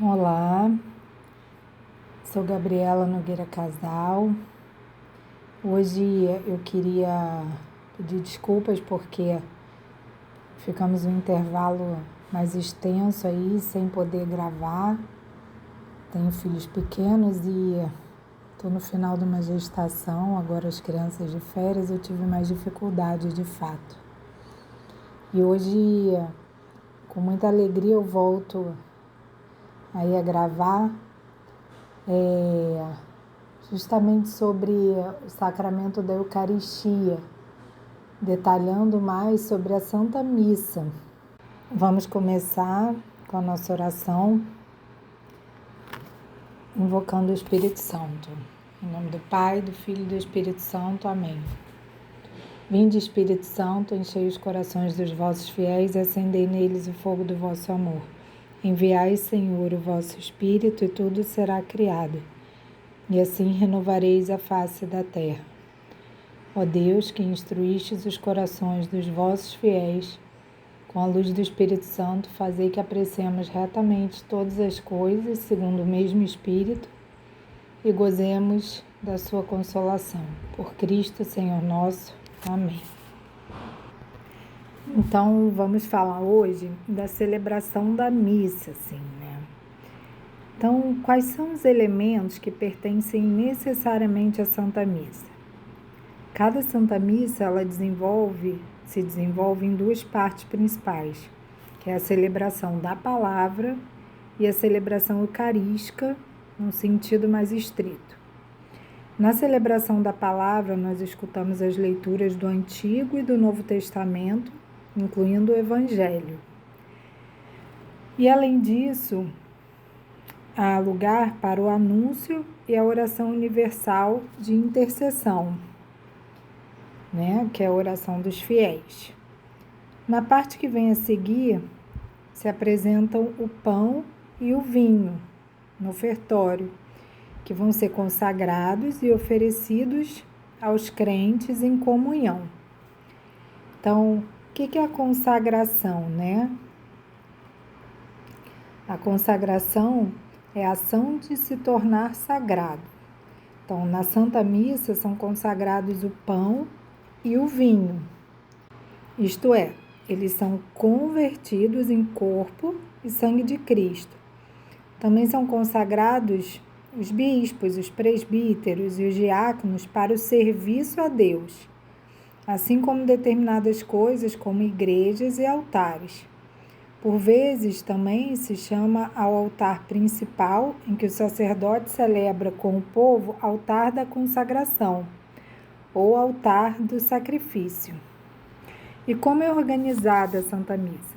Olá, sou Gabriela Nogueira Casal. Hoje eu queria pedir desculpas porque ficamos um intervalo mais extenso aí sem poder gravar. Tenho filhos pequenos e estou no final de uma gestação, agora as crianças de férias, eu tive mais dificuldade de fato. E hoje, com muita alegria, eu volto aí a gravar justamente sobre o sacramento da Eucaristia, detalhando mais sobre a Santa Missa. Vamos começar com a nossa oração, invocando o Espírito Santo. Em nome do Pai, do Filho e do Espírito Santo. Amém. Vinde, Espírito Santo, enchei os corações dos vossos fiéis e acendei neles o fogo do vosso amor. Enviai, Senhor, o vosso Espírito e tudo será criado, e assim renovareis a face da terra. Ó Deus, que instruístes os corações dos vossos fiéis, com a luz do Espírito Santo, fazei que apreciemos retamente todas as coisas, segundo o mesmo Espírito, e gozemos da sua consolação. Por Cristo, Senhor nosso. Amém. Então, vamos falar hoje da celebração da missa, né? Então, quais são os elementos que pertencem necessariamente à Santa Missa? Cada Santa Missa, ela se desenvolve em duas partes principais, que é a celebração da palavra e a celebração eucarística, num sentido mais estrito. Na celebração da palavra, nós escutamos as leituras do Antigo e do Novo Testamento, incluindo o Evangelho. E, além disso, há lugar para o anúncio e a oração universal de intercessão, que é a oração dos fiéis. Na parte que vem a seguir, se apresentam o pão e o vinho no ofertório, que vão ser consagrados e oferecidos aos crentes em comunhão. Então, o que é a consagração, A consagração é a ação de se tornar sagrado. Então, na Santa Missa são consagrados o pão e o vinho. Isto é, eles são convertidos em corpo e sangue de Cristo. Também são consagrados os bispos, os presbíteros e os diáconos para o serviço a Deus, assim como determinadas coisas como igrejas e altares. Por vezes também se chama ao altar principal, em que o sacerdote celebra com o povo, altar da consagração ou altar do sacrifício. E como é organizada a Santa Missa?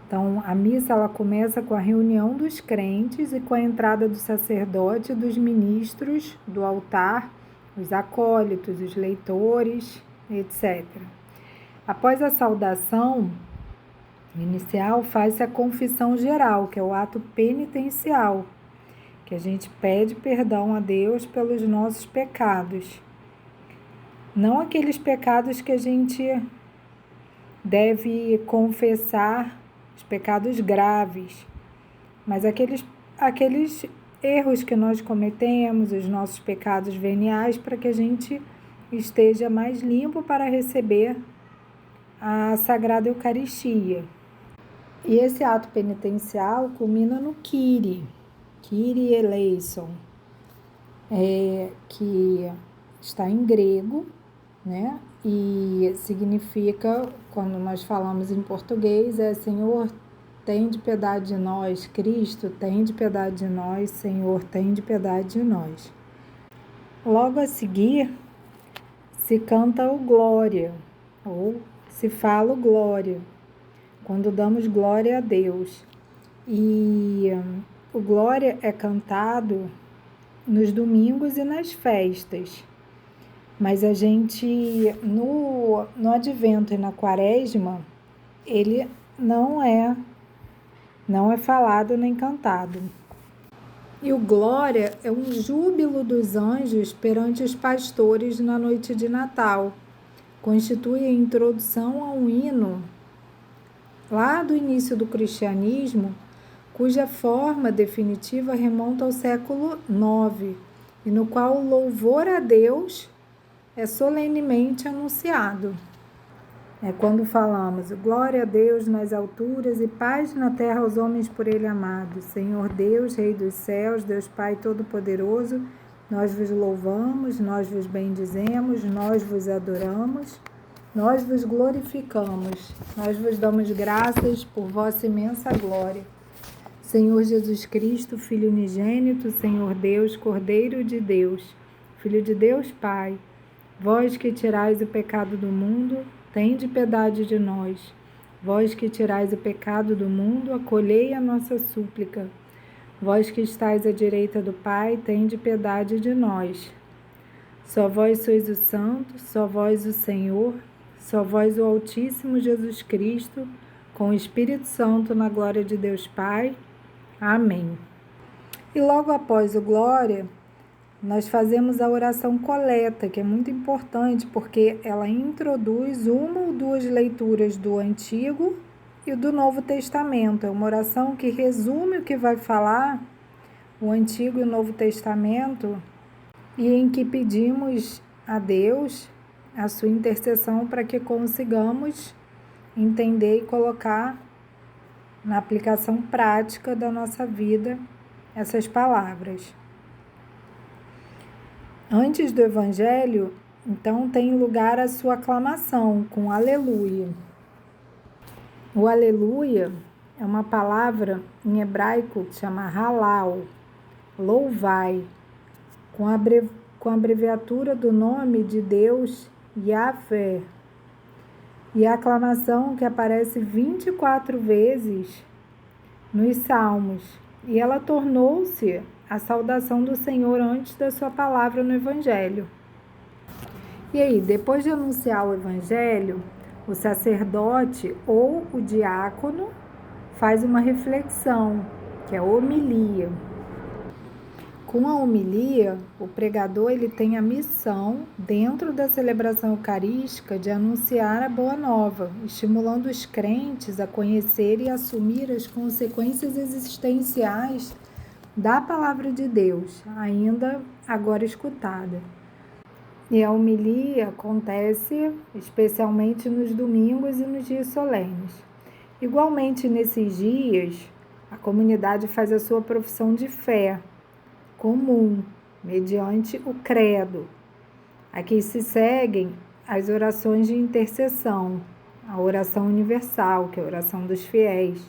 Então, a missa ela começa com a reunião dos crentes e com a entrada do sacerdote e dos ministros do altar, os acólitos, os leitores, etc. Após a saudação inicial, faz-se a confissão geral, que é o ato penitencial, que a gente pede perdão a Deus pelos nossos pecados. Não aqueles pecados que a gente deve confessar, os pecados graves, mas aqueles erros que nós cometemos, os nossos pecados veniais, para que a gente esteja mais limpo para receber a Sagrada Eucaristia. E esse ato penitencial culmina no Kyrie eleison, que está em grego, e significa, quando nós falamos em português, Senhor, tende piedade de nós, Cristo, tende piedade de nós, Senhor, tende piedade de nós. Logo a seguir, se canta o Glória, ou se fala o Glória, quando damos glória a Deus. E o Glória é cantado nos domingos e nas festas. Mas a gente, no Advento e na Quaresma, ele não é falado nem cantado. E o Glória é um júbilo dos anjos perante os pastores na noite de Natal. Constitui a introdução a um hino lá do início do cristianismo, cuja forma definitiva remonta ao século IX, e no qual o louvor a Deus é solenemente anunciado. É quando falamos: glória a Deus nas alturas e paz na terra aos homens por ele amados. Senhor Deus, Rei dos céus, Deus Pai Todo-Poderoso, nós vos louvamos, nós vos bendizemos, nós vos adoramos, nós vos glorificamos, nós vos damos graças por vossa imensa glória. Senhor Jesus Cristo, Filho unigênito, Senhor Deus, Cordeiro de Deus, Filho de Deus Pai, vós que tirais o pecado do mundo, tende piedade de nós. Vós que tirais o pecado do mundo, acolhei a nossa súplica. Vós que estáis à direita do Pai, tende piedade de nós. Só vós sois o Santo, só vós o Senhor, só vós o Altíssimo Jesus Cristo, com o Espírito Santo na glória de Deus Pai. Amém. E logo após o glória, nós fazemos a oração coleta, que é muito importante porque ela introduz uma ou duas leituras do Antigo e do Novo Testamento. É uma oração que resume o que vai falar o Antigo e o Novo Testamento e em que pedimos a Deus a sua intercessão para que consigamos entender e colocar na aplicação prática da nossa vida essas palavras. Antes do Evangelho, então, tem lugar a sua aclamação com aleluia. O aleluia é uma palavra em hebraico que chama halal, louvai, com a abreviatura do nome de Deus, Yahvé. E a aclamação que aparece 24 vezes nos Salmos. E ela tornou-se a saudação do Senhor antes da sua palavra no Evangelho. E aí, depois de anunciar o Evangelho, o sacerdote ou o diácono faz uma reflexão, que é a homilia. Com a homilia, o pregador ele tem a missão, dentro da celebração eucarística, de anunciar a boa nova, estimulando os crentes a conhecer e assumir as consequências existenciais da palavra de Deus, ainda agora escutada. E a homilia acontece especialmente nos domingos e nos dias solenes. Igualmente, nesses dias, a comunidade faz a sua profissão de fé comum, mediante o credo. Aqui se seguem as orações de intercessão, a oração universal, que é a oração dos fiéis.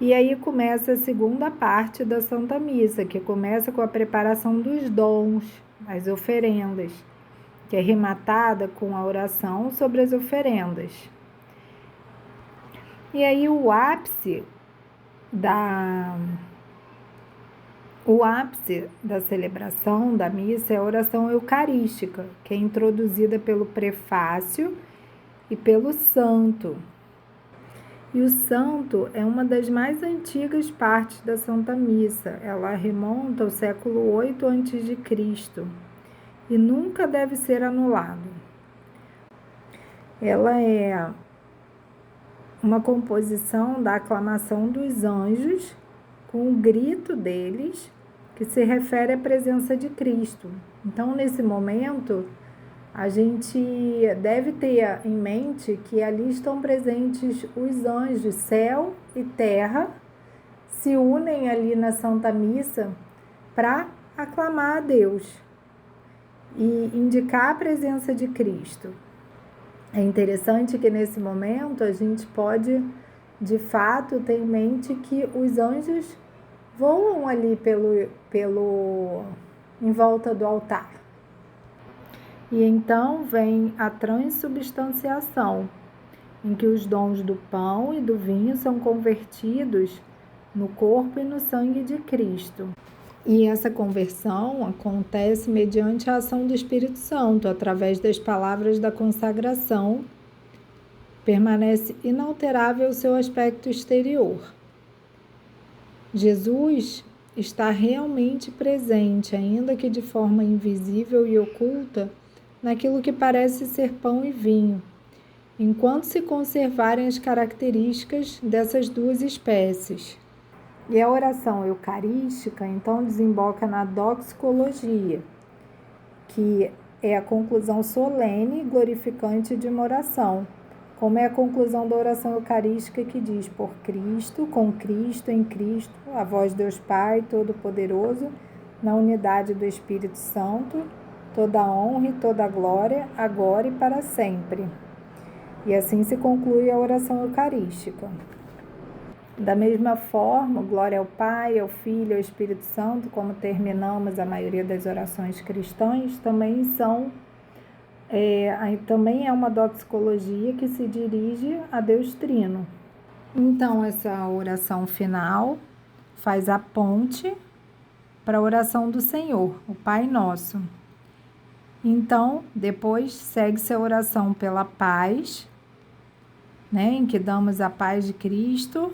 E aí começa a segunda parte da Santa Missa, que começa com a preparação dos dons, as oferendas, que é rematada com a oração sobre as oferendas. E aí o ápice da celebração da missa é a oração eucarística, que é introduzida pelo prefácio e pelo santo. E o santo é uma das mais antigas partes da Santa Missa. Ela remonta ao século VIII a.C. e nunca deve ser anulada. Ela é uma composição da aclamação dos anjos com o grito deles, que se refere à presença de Cristo. Então, nesse momento, a gente deve ter em mente que ali estão presentes os anjos, céu e terra, se unem ali na Santa Missa para aclamar a Deus e indicar a presença de Cristo. É interessante que nesse momento a gente pode, de fato, ter em mente que os anjos voam ali em volta do altar. E então vem a transubstanciação, em que os dons do pão e do vinho são convertidos no corpo e no sangue de Cristo. E essa conversão acontece mediante a ação do Espírito Santo, através das palavras da consagração. Permanece inalterável o seu aspecto exterior. Jesus está realmente presente, ainda que de forma invisível e oculta, naquilo que parece ser pão e vinho. enquanto se conservarem as características dessas duas espécies. E a oração eucarística, então, desemboca na doxicologia, que é a conclusão solene e glorificante de uma oração, como é a conclusão da oração eucarística que diz: por Cristo, com Cristo, em Cristo, a vós Deus Pai Todo-Poderoso, na unidade do Espírito Santo, toda a honra e toda a glória, agora e para sempre. E assim se conclui a oração eucarística. Da mesma forma, glória ao Pai, ao Filho e ao Espírito Santo, como terminamos a maioria das orações cristãs, também é uma doxicologia que se dirige a Deus Trino. Então, essa oração final faz a ponte para a oração do Senhor, o Pai Nosso. Então, depois segue-se a oração pela paz, em que damos a paz de Cristo,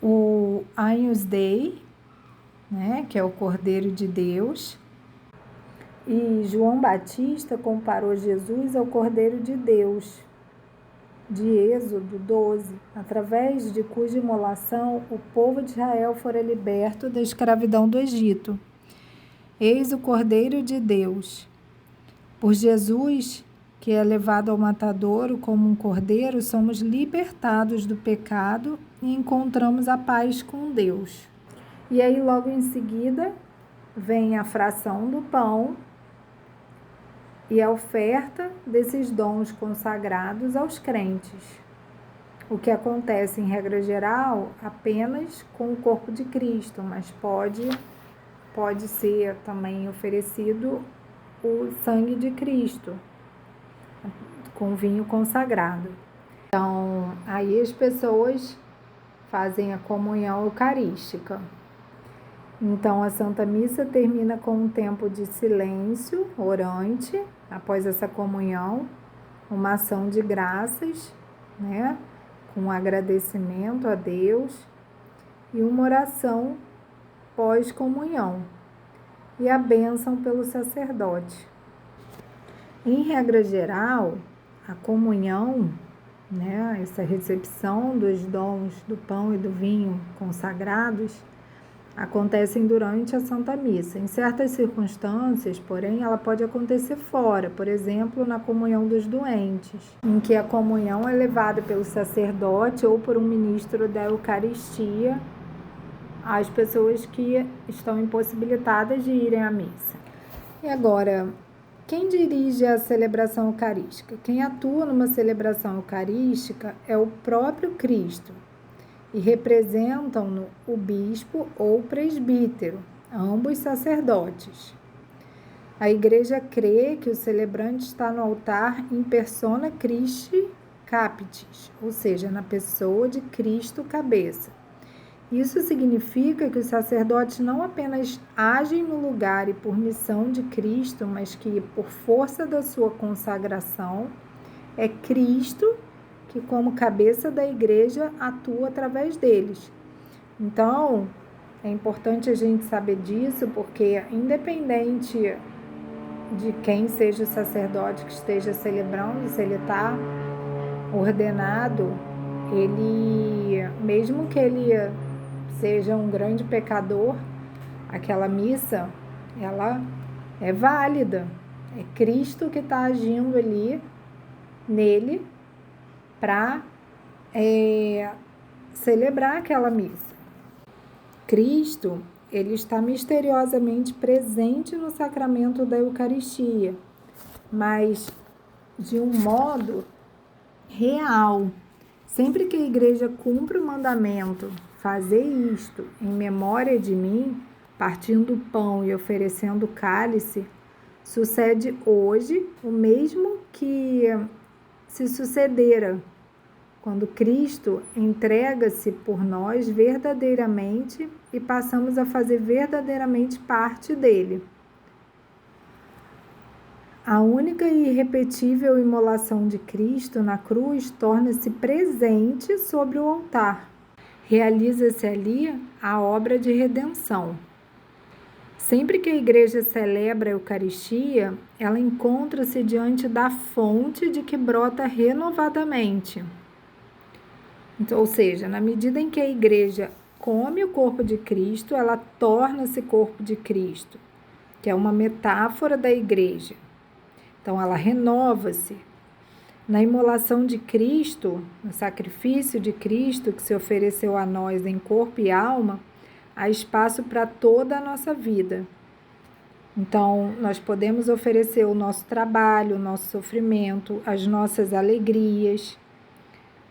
o Agnus Dei, que é o Cordeiro de Deus, e João Batista comparou Jesus ao Cordeiro de Deus, de Êxodo 12, através de cuja imolação o povo de Israel fora liberto da escravidão do Egito. Eis o Cordeiro de Deus. Por Jesus, que é levado ao matadouro como um cordeiro, somos libertados do pecado e encontramos a paz com Deus. E aí, logo em seguida, vem a fração do pão e a oferta desses dons consagrados aos crentes. O que acontece, em regra geral, apenas com o corpo de Cristo, mas pode ser também oferecido o sangue de Cristo, com vinho consagrado. Então, aí as pessoas fazem a comunhão eucarística. Então, a Santa Missa termina com um tempo de silêncio orante, após essa comunhão, uma ação de graças, com agradecimento a Deus, e uma oração pós-comunhão, e a bênção pelo sacerdote. Em regra geral, a comunhão, essa recepção dos dons do pão e do vinho consagrados, acontecem durante a Santa Missa. Em certas circunstâncias, porém, ela pode acontecer fora, por exemplo, na comunhão dos doentes, em que a comunhão é levada pelo sacerdote ou por um ministro da Eucaristia às pessoas que estão impossibilitadas de irem à missa. E agora, quem dirige a celebração eucarística? Quem atua numa celebração eucarística é o próprio Cristo, e representam-no o bispo ou presbítero, ambos sacerdotes. A Igreja crê que o celebrante está no altar in persona Christi capitis, ou seja, na pessoa de Cristo cabeça. Isso significa que os sacerdotes não apenas agem no lugar e por missão de Cristo, mas que, por força da sua consagração, é Cristo que, como cabeça da Igreja, atua através deles. Então, é importante a gente saber disso, porque independente de quem seja o sacerdote que esteja celebrando, se ele está ordenado, ele, mesmo que ele seja um grande pecador, aquela missa, ela é válida. É Cristo que está agindo ali, nele, para celebrar aquela missa. Cristo, ele está misteriosamente presente no sacramento da Eucaristia, mas de um modo real. Sempre que a Igreja cumpre o mandamento, fazer isto em memória de mim, partindo o pão e oferecendo o cálice, sucede hoje o mesmo que se sucedera quando Cristo entrega-se por nós verdadeiramente e passamos a fazer verdadeiramente parte dele. A única e irrepetível imolação de Cristo na cruz torna-se presente sobre o altar. Realiza-se ali a obra de redenção. Sempre que a igreja celebra a Eucaristia, ela encontra-se diante da fonte de que brota renovadamente. Então, ou seja, na medida em que a igreja come o corpo de Cristo, ela torna-se corpo de Cristo, que é uma metáfora da igreja. Então, ela renova-se. Na imolação de Cristo, no sacrifício de Cristo que se ofereceu a nós em corpo e alma, há espaço para toda a nossa vida. Então, nós podemos oferecer o nosso trabalho, o nosso sofrimento, as nossas alegrias.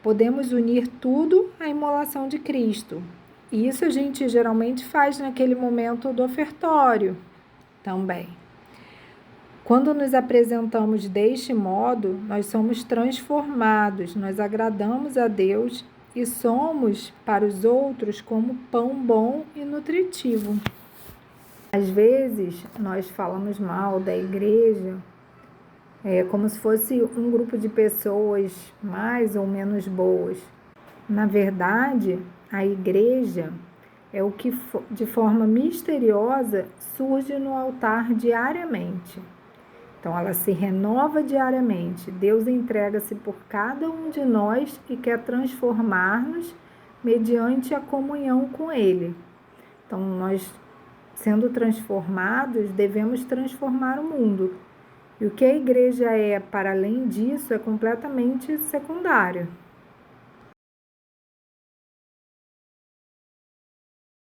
Podemos unir tudo à imolação de Cristo. E isso a gente geralmente faz naquele momento do ofertório também. Quando nos apresentamos deste modo, nós somos transformados, nós agradamos a Deus e somos para os outros como pão bom e nutritivo. Às vezes, nós falamos mal da igreja como se fosse um grupo de pessoas mais ou menos boas. Na verdade, a igreja é o que de forma misteriosa surge no altar diariamente. Então, ela se renova diariamente. Deus entrega-se por cada um de nós e quer transformar-nos mediante a comunhão com Ele. Então, nós, sendo transformados, devemos transformar o mundo. E o que a igreja é, para além disso, é completamente secundário.